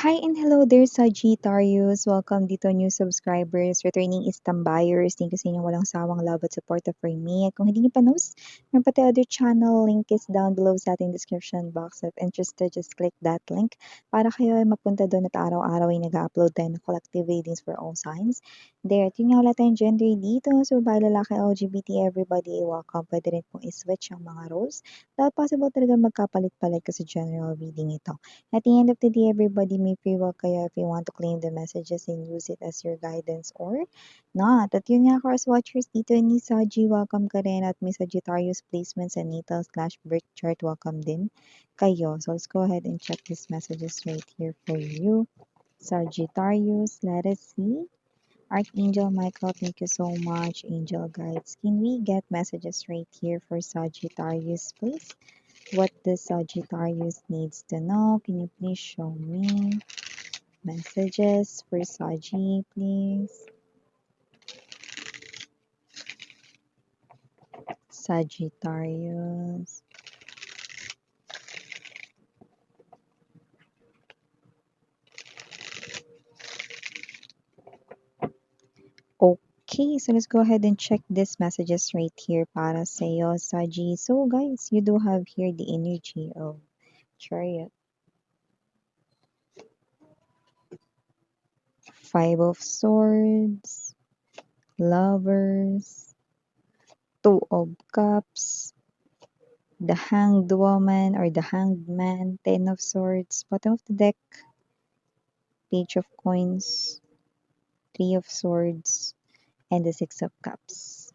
Hi and hello there, Sagittarius. Welcome dito, new subscribers, returning Istam buyers. Thank you sa inyong walang sawang love at support for me. At kung hindi niyo pa knows, meron pati other channel, link is down below sa ating description box. If interested, just click that link para kayo ay mapunta doon at araw-araw ay nag-upload tayo ng collective readings for all signs. There, at yun nga wala tayong gender dito. So, babae, lalaki, LGBT, everybody, welcome. Pwede rin pong iswitch ang mga roles. Dahil possible talaga magkapalit-palit kasi general reading ito. At the end of the day, everybody may free will kayo if you want to claim the messages and use it as your guidance or not. At yun nga, cross watchers dito ni Saji, welcome ka rin. At may Sagittarius placements and natal/birth chart, welcome din kayo. So let's go ahead and check these messages right here for you. Sagittarius, let us see. Archangel Michael, thank you so much. Angel guides, can we get messages right here for Sagittarius, please? What the Sagittarius needs to know? Can you please show me messages for Saggy, please? Sagittarius. Okay, so let's go ahead and check these messages right here para sa'yo, Saggy. So guys, you do have here the energy of Chariot. Five of Swords, Lovers, Two of Cups, the Hanged Woman or the Hanged Man, Ten of Swords, bottom of the deck, Page of Coins, Three of Swords, and the Six of Cups.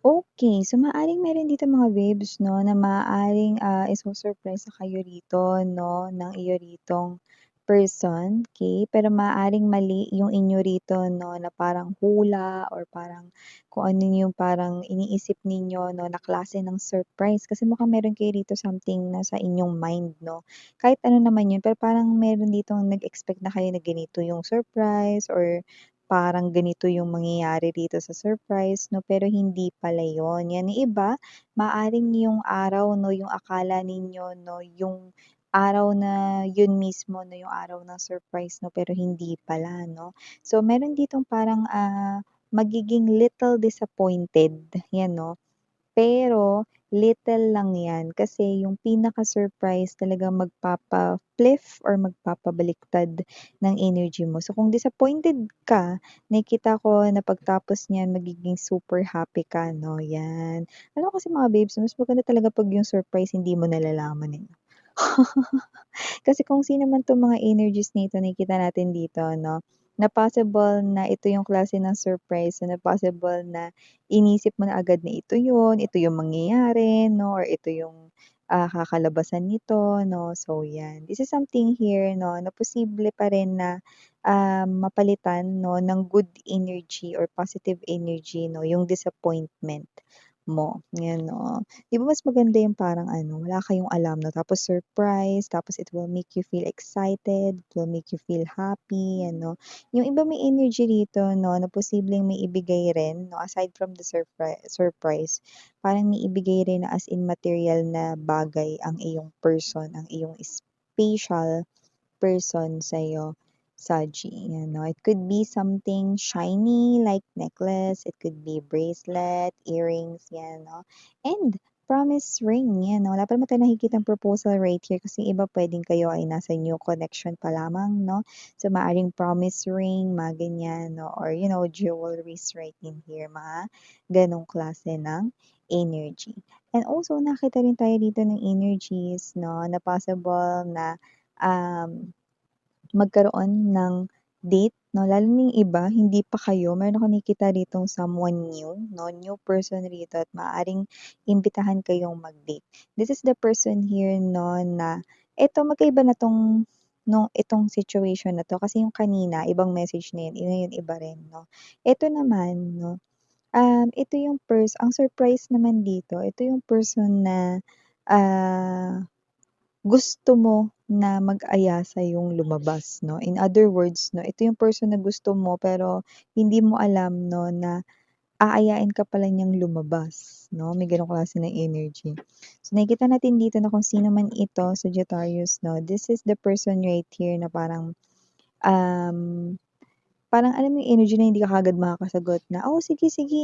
Okay, so maaaring meron dito mga babes, no, na maaaring iso-surprise kayo rito, no, ng iyo ritong person, okay? Pero maaaring mali yung inyo rito, no, na parang hula or parang kung ano yung parang iniisip ninyo, no, na klase ng surprise. Kasi mukhang meron kayo rito something na sa inyong mind, no? Kahit ano naman yun, pero parang meron dito nag-expect na kayo na ganito yung surprise or parang ganito yung mangyayari dito sa surprise 'no, pero hindi pala yun. Yan, yung iba maaaring yung araw 'no, yung akala ninyo 'no, yung araw na yun mismo 'no, yung araw ng surprise 'no, pero hindi pala 'no. So meron ditong parang, magiging little disappointed, 'yan 'no. Pero little lang 'yan kasi yung pinaka-surprise talagang magpapa-flip or magpapabaliktad ng energy mo. So kung disappointed ka, nakikita ko na pagtapos niyan magiging super happy ka 'no, 'yan. Alam mo kasi mga babes, mas maganda talaga 'pag yung surprise hindi mo nalalaman, eh. Kasi kung sino man 'tong mga energies na ito nakikita natin dito 'no, na possible na ito yung klase ng surprise na possible na inisip mo na agad na ito yung mangyayari 'no, or ito yung, kakalabasan nito 'no. So 'yan, this is something here 'no, na posible pa rin na, mapalitan 'no ng good energy or positive energy 'no, yung disappointment mo, 'yan 'no. 'Di ba mas maganda yung parang ano, wala kayong alam 'no, tapos surprise, tapos it will make you feel excited, it will make you feel happy, ano. Yung iba may energy rito 'no, na posibleng may ibigay rin 'no, aside from the surprise, parang may ibigay rin na as in material na bagay ang iyong person, ang iyong special person sa'yo, Saji, you know. It could be something shiny like necklace, it could be bracelet, earrings, yan, no? And promise ring, yan, no? Wala pa naman tayong nakikitang proposal right here kasi iba pwedeng kayo ay nasa new connection pa lamang, no? So, maaring promise ring, mga ganyan, no? Or, you know, jewelries right in here, mga ganong klase ng energy. And also, nakita rin tayo dito ng energies, no? Na possible na magkaroon ng date 'no, lalo na yung iba hindi pa kayo, meron akong nakikita ditong someone new 'no, new person rito at maaaring imbitahan kayong mag-date. This is the person here 'no, na eto magkaiba na 'tong itong situation na 'to kasi yung kanina ibang message na yun, ngayon iba rin 'no. Eto naman 'no, ito yung ang surprise naman dito, ito yung person na, ah gusto mo na mag-aya sa'yong lumabas 'no. In other words 'no, ito yung person na gusto mo pero hindi mo alam 'no na aayain ka pala niyang lumabas 'no, may gano'ng klase ng energy. So, nakikita natin dito na kung sino man ito, Sagittarius 'no, this is the person right here na parang, um parang alam mo yung energy na hindi ka kaagad makakasagot na, "Oh, sige, sige,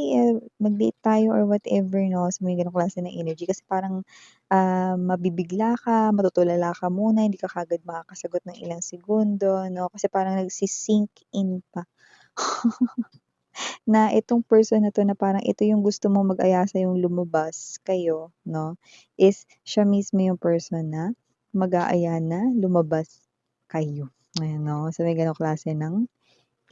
mag-date tayo," or whatever 'no. So, may gano'ng klase ng energy kasi parang, mabibigla ka, matutulala ka muna, hindi ka kaagad makakasagot ng ilang segundo 'no, kasi parang nagsi-sink in pa na itong person na 'to na parang ito yung gusto mong mag-aya sa'yong lumabas kayo 'no, is siya mismo yung person na mag-aaya na lumabas kayo, ayan 'no. So, may gano'ng klase ng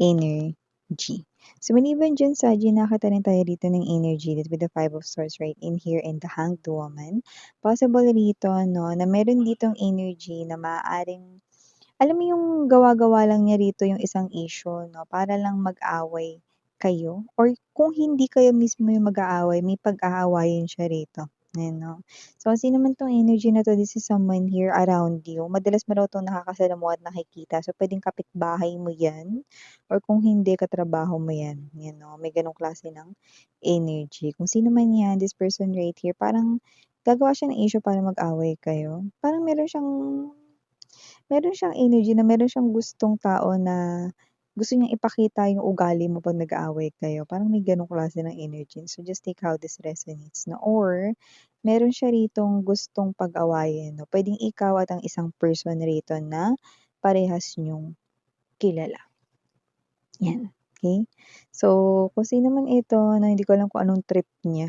energy. So, maliban diyan Saji, nakakita rin tayo dito ng energy with the Five of Swords right in here and the Hanged Woman. Possible rito 'no, na meron ditong energy na maaaring alam mo yung gawa-gawa lang niya rito yung isang issue 'no, para lang mag-away kayo or kung hindi kayo mismo yung mag-aaway, may pag-aawayan siya rito, ayan 'no. So, kung sino man 'tong energy na 'to, this is someone here around you. Madalas mo raw 'tong nakakasalamuha at nakikita. So, puwedeng kapitbahay mo 'yan or kung hindi, katrabaho mo 'yan, 'yan 'no, may gano'ng klase ng energy. Kung sino man 'yan, this person right here, parang gagawa siya ng issue para mag-away kayo. Parang meron siyang energy na meron siyang gustong tao na gusto niyang ipakita yung ugali mo 'pag nag-aaway kayo, parang may gano'ng klase ng energy. So, just take how this resonates 'no, or meron siya ritong gustong pag-awayin 'no, puwedeng ikaw at ang isang person rito na parehas niyong kilala, 'yan, okey? So, kung sino man ito na hindi ko alam kung anong trip niya,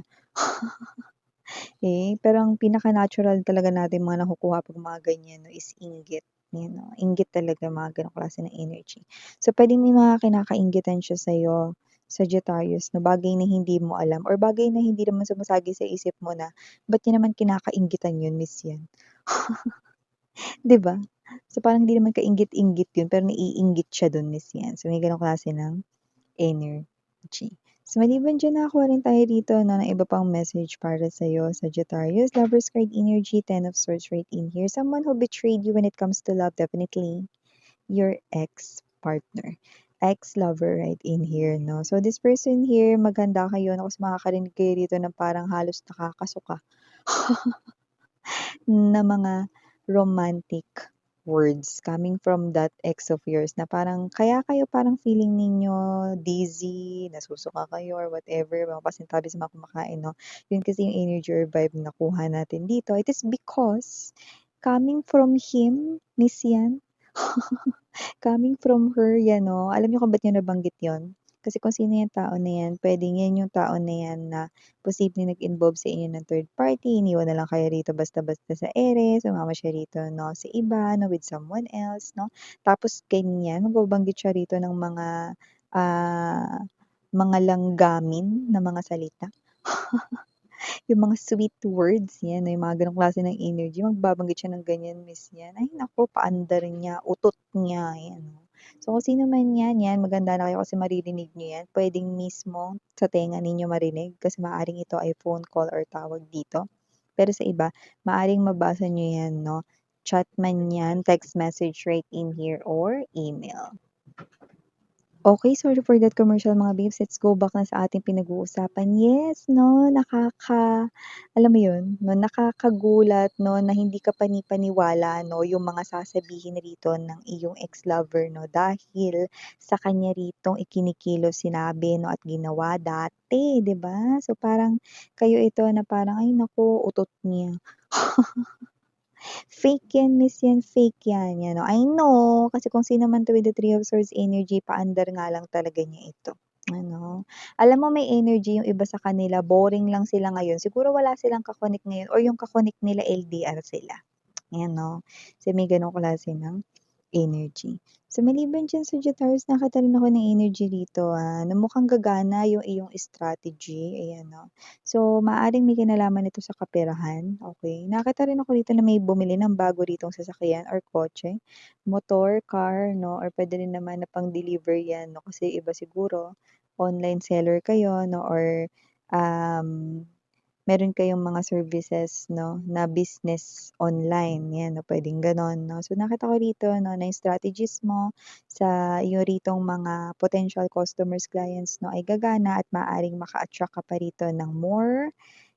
pero ang pinaka-natural talaga natin mga nakukuha 'pag mga ganyan 'no is inggit, 'yan 'no, inggit talaga mga gano'ng klase ng energy. So, puwedeng may mga kinakainggitan siya sa'yo, Sagittarius, na bagay na hindi mo alam or bagay na hindi naman sumasagi sa isip mo na, ba't niya naman kinakainggitan yun, Miss 'yan, 'di ba? So, parang hindi naman kainggit-inggit yun pero naiinggit siya dun, Miss 'yan. So, may gano'ng klase ng energy. So, maliban diyan nakakuha rin tayo dito 'no ng iba pang message para sa'yo, Sagittarius. Lovers card energy, Ten of Swords right in here. Someone who betrayed you when it comes to love, definitely your ex-partner. Ex-lover right in here 'no. So, this person here, maghanda kayo 'no kasi makakarinig kayo dito ng parang halos nakakasuka na mga romantic words coming from that ex of yours na parang kaya kayo parang feeling ninyo dizzy, nasusuka kayo or whatever, mapapasintabi sa mga kumakain 'no. Yun kasi yung energy or vibe na nakuha natin dito. It is because coming from him, Miss yan, coming from her, yan 'no. Alam niyo kung ba't niyo nabanggit yun? Kasi kung sino yung tao na yan, puwedeng yan yung tao na yan na posibleng nag-involve sa inyo ng third party, iniwan na lang kayo rito basta-basta sa ere, sumama siya rito 'no, sa iba 'no, with someone else 'no. Tapos ganyan, magbabanggit siya rito ng mga langgamin na mga salita. Yung mga sweet words, 'yan, yung mga gano'ng klase ng energy, magbabanggit siya ng ganyan, Miss niyan. Ay naku, paandar niya, utot niya, ayan, oh. So, kung sino man 'yan, 'yan maghanda na kayo kasi maririnig niyo 'yan. Puwedeng mismo sa tenga ninyo marinig kasi maaaring ito ay phone call or tawag dito. Pero sa iba, maaaring mabasa niyo 'yan 'no, chat man 'yan, text message right in here or email. Okay, sorry for that commercial mga babes. Let's go back na sa ating pinag-uusapan. Yes 'no, alam mo 'yun 'no, nakakagulat 'no, na hindi ka pani-paniwala 'no, yung mga sasabihin rito ng iyong ex-lover 'no, dahil sa kanya ritong ikinikilos, sinabi 'no, at ginawa dati, 'di ba? So, parang kayo ito na parang, "Ay naku, utot niya." Fake yan, miss yan, fake yan, yan o. I know, kasi kung sino man 'to with the Three of Swords energy, paandar nga lang talaga niya ito, ano. Alam mo may energy yung iba sa kanila, boring lang sila ngayon, siguro wala silang ka-connect ngayon or yung ka-connect nila LDR sila, ayan 'no. Kasi may gano'ng klase ng energy. So, maliban diyan sa Sagittarius, nakakita rin ako ng energy rito, na mukhang gagana yung iyong strategy, ayan 'no. So, maaaring may kinalaman ito sa kaperahan, okey. Nakita rin ako dito na may bumili ng bago ritong sasakyan or kotse, motor, car 'no, or puwede rin naman na pang-deliver 'yan 'no, kasi iba siguro online seller kayo 'no or, um meron kayong mga services 'no, na business online, 'yan 'no, puwedeng gano'n 'no. So nakita ko rito 'no, na yung strategies mo sa iyo ritong mga potential customers, clients 'no, ay gagana at maaaring maka-attract ka pa rito ng more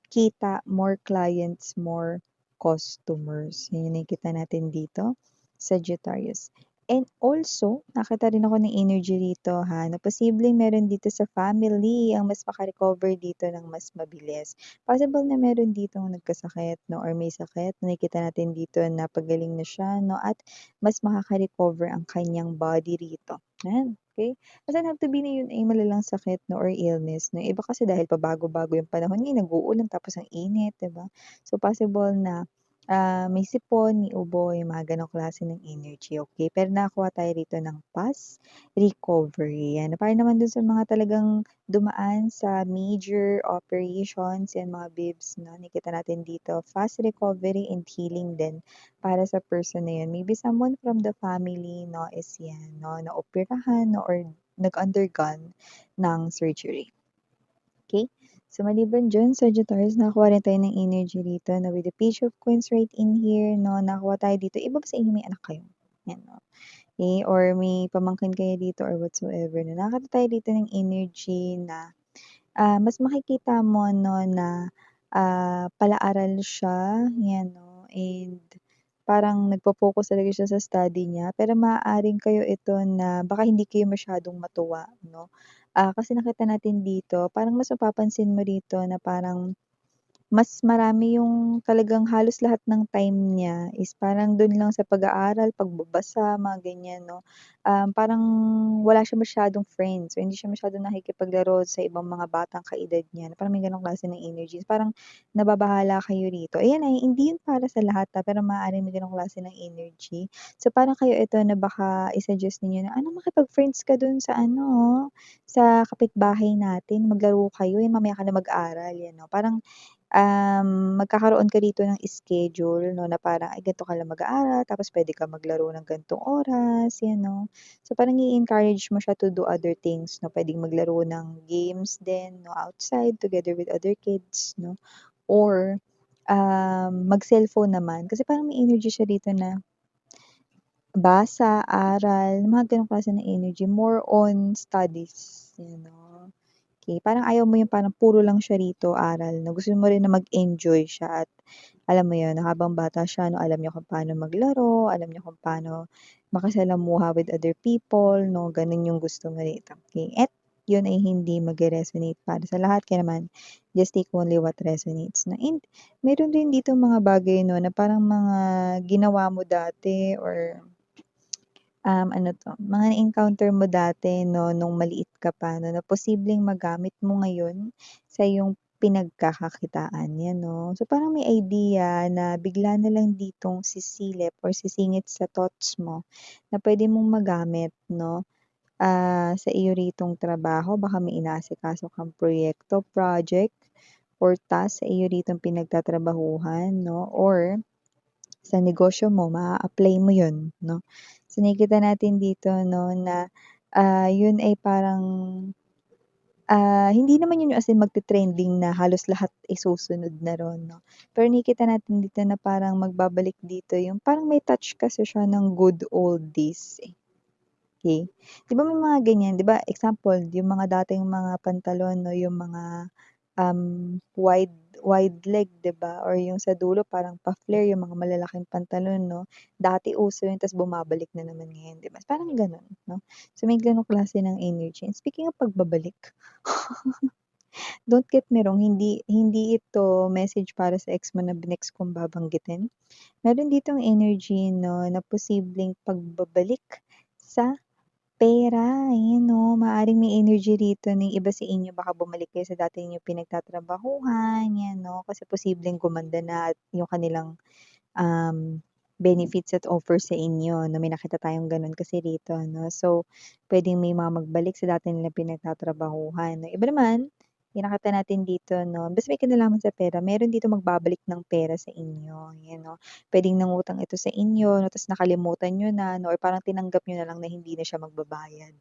kita, more clients, more customers. Yun yung nakikita natin dito, Sagittarius. And also, nakita rin ako ng energy rito ha, na posibleng meron dito sa family ang mas maka-recover dito ng mas mabilis. Possible na meron dito ang nagkasakit, no, or may sakit. Nakikita natin dito na pagaling na siya, no, at mas makaka-recover ang kanyang body rito. Yan, okay? Doesn't have to be na yun ay malalang sakit 'no or illness 'no. Iba kasi dahil pabago-bago yung panahon ngayon, nag-uulan tapos ang init, 'di ba? So possible na, may sipon, may ubo, yung mga gano'ng klase ng energy, okay? Pero nakakuha tayo rito ng fast recovery, yan. Para naman dun sa mga talagang dumaan sa major operations, yan mga bibs 'no, nakikita natin dito fast recovery and healing din para sa person na yun. Maybe someone from the family 'no is yan 'no, naoperahan 'no or nag-undergone ng surgery. Okay? So maliban diyan, Sagittarius, nakakuha rin tayo ng energy rito na with the Page of Coins right in here 'no, nakakuha tayo dito. Iba ba sa inyo may anak kayo? Yan 'no, eh, or may pamangkin kayo dito or whatsoever na nakakita tayo dito ng energy na mas makikita mo 'no na, pala-aral siya, 'yan 'no, and parang nagfo-focus talaga siya sa study niya. Pero maaaring kayo ito na baka hindi kayo masyadong matuwa 'no. Kasi nakita natin dito parang mas mapapansin mo rito na parang mas marami yung talagang halos lahat ng time niya is parang dun lang sa pag-aaral, pagbabasa, mga ganyan 'no. Parang wala siya masyadong friends, so hindi siya masyadong nakikipaglaro sa ibang mga batang kaedad niya, parang may gano'ng klase ng energies. Parang nababahala kayo rito. Ayan ay hindi yun para sa lahat, pero maaaring may gano'ng klase ng energy. So parang kayo ito na baka i-suggest ninyo na, "Ano makipag-friends ka dun sa ano, sa kapitbahay natin, maglaro kayo, eh, mamaya ka na mag-aral." 'Yan 'no. Parang magkakaroon ka dito ng schedule 'no, na parang, ay ganito ka lang mag-aaral tapos puwede ka maglaro ng ganitong oras, 'yan 'no. So parang i-encourage mo siya to do other things 'no, puwedeng maglaro ng games din 'no, outside together with other kids 'no, or, mag-cellphone naman. Kasi parang may energy siya dito na basa, aral, mga gano'ng klase ng energy, more on studies, 'yan 'no. Okay, parang ayaw mo yung parang puro lang siya rito aral 'no, gusto mo rin na mag-enjoy siya at alam mo yun, na habang bata siya 'no, alam niya kung paano maglaro, alam niya kung paano makisalamuha with other people 'no, gano'n yung gusto mo rito, okey. At yun ay hindi magre-resonate para sa lahat kaya naman just take only what resonates 'no. And meron din dito mga bagay 'no, na parang mga ginawa mo dati or ano 'to, mga na-encounter mo dati 'no, nung maliit ka pa 'no, na posibleng magamit mo ngayon sa iyong pinagkakakitaan, 'yan 'no. So, parang may idea na bigla na lang ditong sisilip or sisingit sa thoughts mo na puwede mong magamit 'no, sa iyo ritong trabaho. Baka may inaasikaso kang proyekto, project, or task sa iyo ritong pinagtatrabahuhan 'no, or sa negosyo mo maa-apply mo 'yun 'no. So, nakikita natin dito 'no na, 'yun ay parang, hindi naman 'yun yung as in magte-trending na halos lahat ay susunod na ro'n 'no. Pero nakikita natin dito na parang magbabalik dito yung parang may touch kasi siya ng good old days, eh. Okey. 'Di ba may mga ganyan, 'di ba example yung mga dating mga pantalon 'no, yung mga, wide wide leg 'di ba or yung sa dulo parang pa-flare yung mga malalaking pantalon 'no. Dati uso yun ta's bumabalik na naman ngayon 'di ba, parang gano'n 'no. So may gano'ng klase ng energy and speaking of pagbabalik, don't get me wrong, hindi hindi ito message para sa ex mo na next kong babanggitin. Meron ditong energy 'no, na posibleng pagbabalik sa pera, ayan 'no, maaaring may energy rito ng iba sa inyo baka bumalik kayo sa dati ninyong pinagtatrabahuhan, 'yan 'no, kasi posibleng gumanda na at yung kanilang, benefits at offer sa inyo 'no, may nakita tayong gano'n kasi rito 'no. So, puwedeng may mga magbalik sa dati nilang pinagtatrabahuhan. Yung iba naman, yung nakita natin dito 'no, basta may kinalaman sa pera, meron dito magbabalik ng pera sa inyo, 'yan 'no. Puwedeng nangutang ito sa inyo 'no, ta's nakalimutan niyo na 'no or parang tinanggap niyo na lang na hindi na siya magbabayad.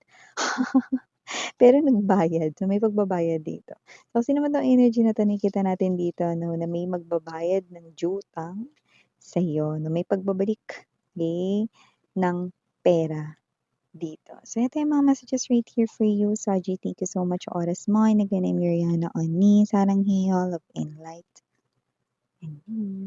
Pero nagbayad, so may pagbabayad dito. So kasi naman 'tong energy na 'to nakikita natin dito 'no, na may magbabayad ng utang sa'yo 'no, may pagbabalik, okey, ng pera dito. So ito yung mga messages right here for you, Saji. Thank you so much sa oras mo. And again, I'm Mariana Oni, Sarang Heol of Enlight. Mhm.